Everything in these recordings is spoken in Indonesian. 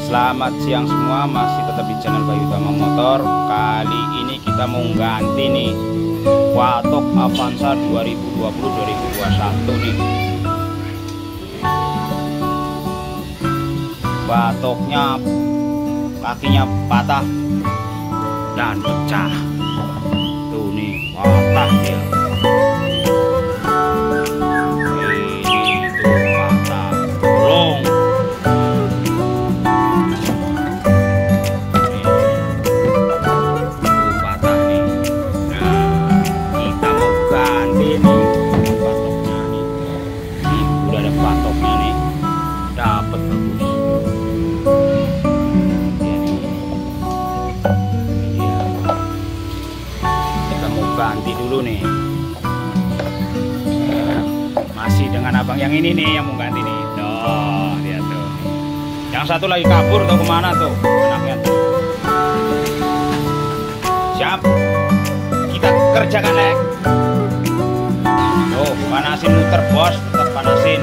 Selamat siang semua, masih tetap di channel Bayu Utama Motor. Kali ini kita mau ganti nih Watok Avanza 2020-2021 nih. Batoknya kakinya patah dan pecah. Tuh nih, patah dia. Ganti dulu nih, masih dengan abang yang ini nih yang mau ganti nih. Tuh, lihat tuh, yang satu lagi kabur tuh, kemana tuh anaknya tuh. Siap, kita kerjakan lek. Tuh, panasin muter bos, tetap panasin.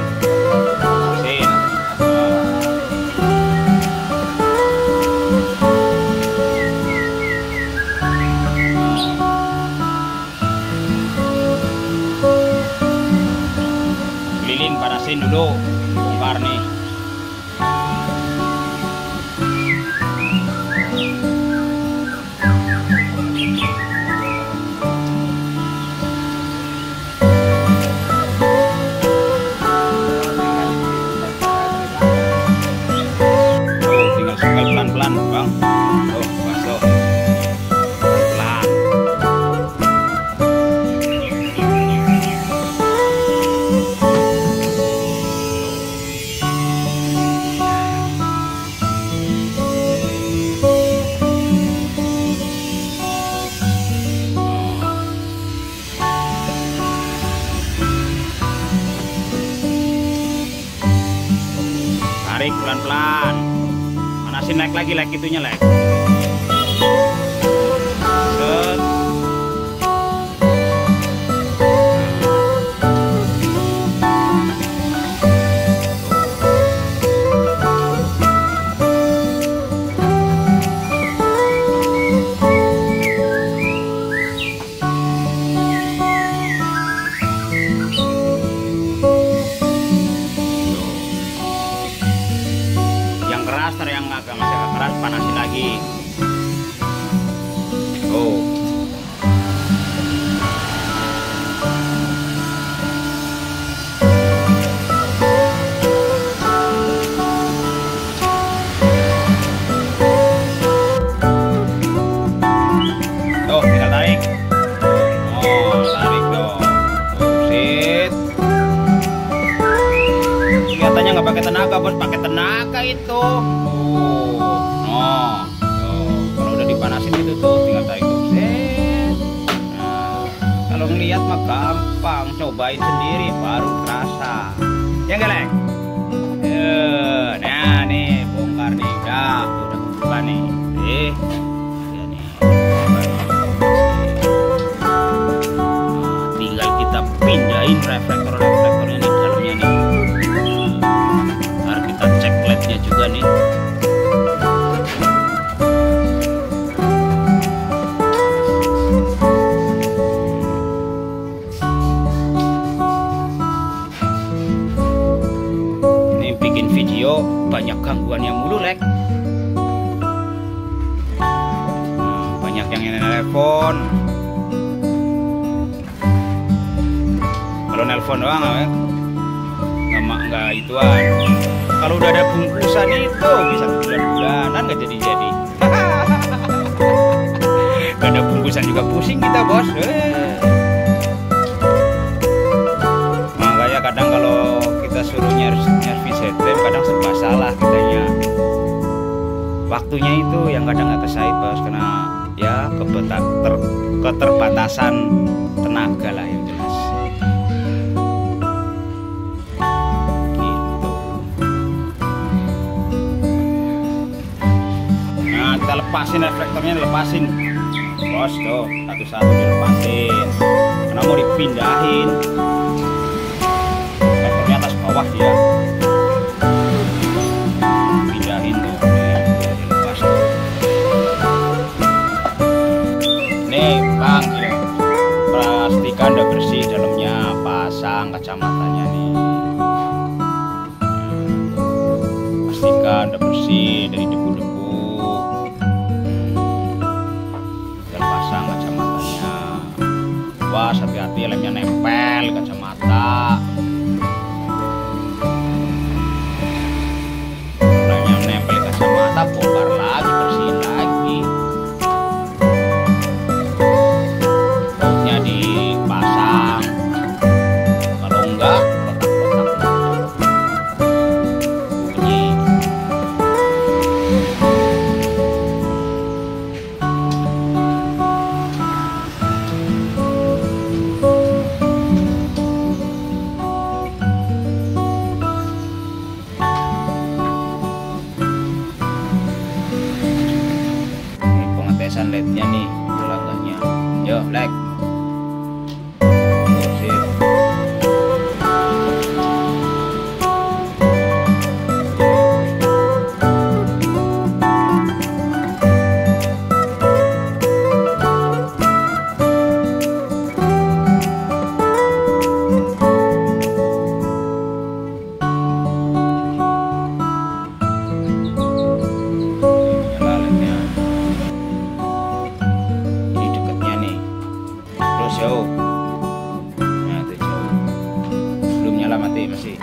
Panasin dulu, bongkar nih. Tuh, tinggal sekel pelan-pelan bang. Tuh, pas tuh. Pelan. Tarik pelan-pelan, panasin lek lagi, lek itunya lek. Set. Yang agak masih agak keras, panasin lagi. Oh, tuh tinggal tarik. Oh, tarik dong. Sit. Kelihatannya nggak pakai tenaga bos, pakai tenaga itu. Oh, kalau udah dipanasin itu tuh tinggal tarik tuh. Nah, kalau ngeliat mah gampang, cobain sendiri baru terasa. Ya enggak lek? Nah nih bongkar nih, udah kebuka nih. Ya nih. Nah, tinggal kita pindahin reflektornya nih dalamnya nih. Ntar kita cek lednya juga nih. Bikin video banyak gangguannya mulu lek. Banyak yang nelpon. Kalau nelpon doang nggak ituan. Kalau udah ada bungkusan itu bisa bulan-bulanan nggak jadi. Gak ada bungkusan juga pusing kita bos. Makanya kadang kalau kita suruh nyervis setem kadang serba salah kitanya. Waktunya itu yang kadang nggak kesait bos, karena ya keterbatasan tenaga lah yang jelas. Gitu. Nah kita lepasin reflektornya, dilepasin bos tuh, satu-satu dilepasin. Karena mau dipindahin. Reflektornya atas bawah dia. Pindahin tuh. udah bersih dari debu-debu. Dan pasang kacamatanya. Wah, hati-hati lemnya nempel kacamata. Lemnya nempel kacamata, bongkar lagi, bersihin lagi. Bautnya dipasang. Kalau enggak, pengetesan LED-nya nih, nyala enggaknya. Yo, like. Sip. Nyala LED-nya. Ini deketnya nih. Terus jauh. Nah, itu jauh. Belum nyala, mati masih.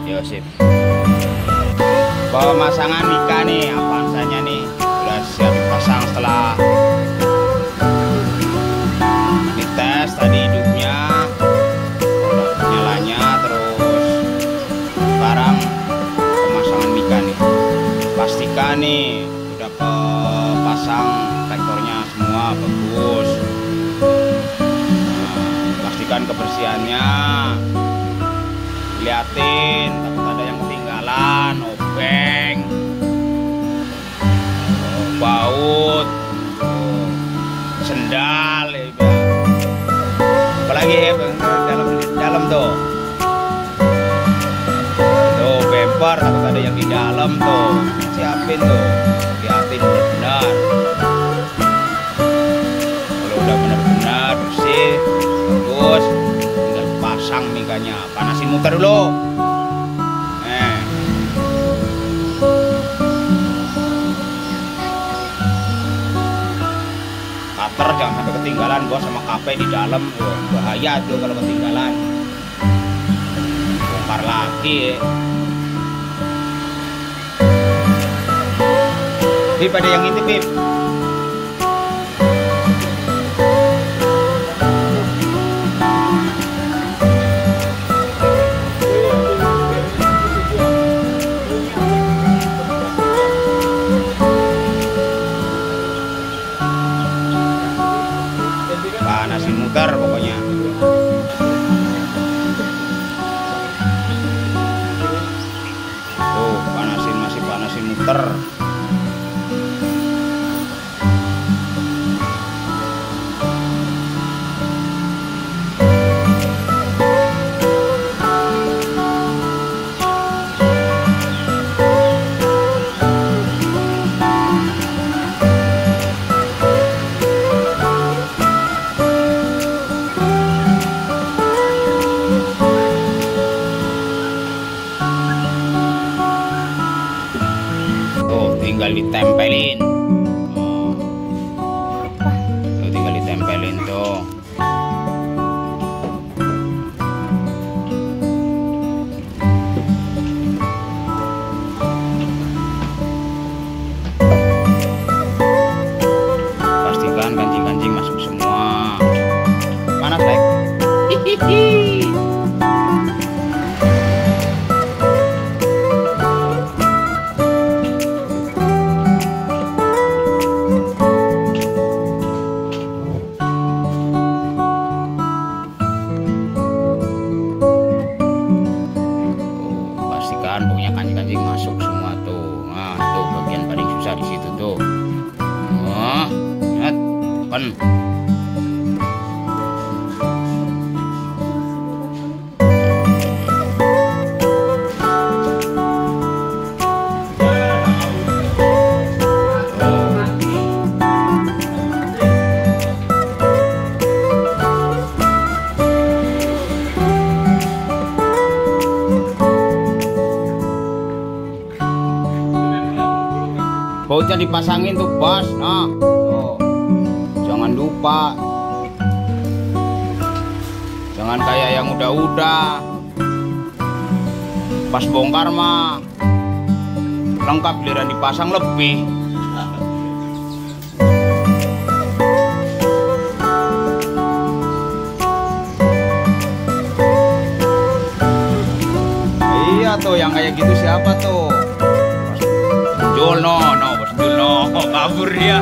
Yo, sip. Pemasangan mika nih, Avanzanya nih udah siap pasang setelah dites tadi hidupnya, nyalanya, terus sekarang pemasangan mika nih. Pastikan nih udah pasang tektornya semua bagus. Pastikan kebersihannya, liatin takut ada yang ketinggalan, obeng, baut, sendal, ya. Apalagi ya dalam tuh bemper, takut ada yang di dalam tuh, siapin tuh, liatin benar-benar. Kalau udah benar-benar bersih, bagus, tinggal pasang mikanya, panasin muter dulu. Cutter jangan sampai ketinggalan, bos, sama KP di dalam, bahaya tuh kalau ketinggalan. Bongkar lagi. Bip, ada yang intip, Bip. Panasin muter pokoknya. Tuh, masih panasin muter. Tinggal ditempelin. Tuh, tinggal ditempelin tuh. Pastikan kancing-kancing masuk semua. Panas, Lek? Hihihi. Pokoknya kancing-kancing masuk semua tuh. Nah, tuh bagian paling susah di situ tuh. Wah, lihat, kan. bautnya dipasangin tuh bos. Nah tuh, jangan lupa, jangan kayak yang udah pas bongkar mah lengkap, giliran dipasang lebih. Iya tuh, yang kayak gitu siapa tuh? Bos Jul, Bos Jul, kabur dia.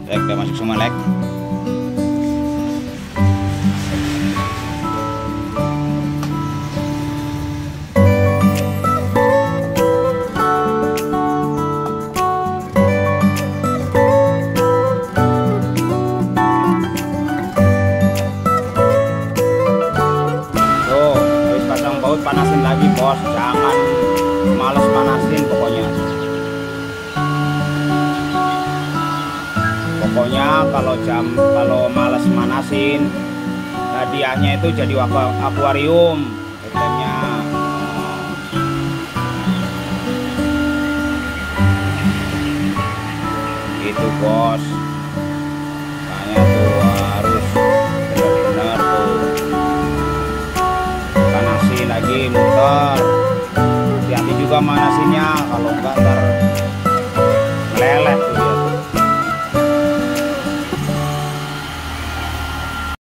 Lek, udah masuk semua lek. Panasin lagi bos, jangan males panasin pokoknya. Kalau males manasin, hadiahnya itu jadi akuarium iklannya. Gitu bos, makanya tuh harus benar-benar tuh lagi muter, hati-hati juga manasinnya, kalau enggak ntar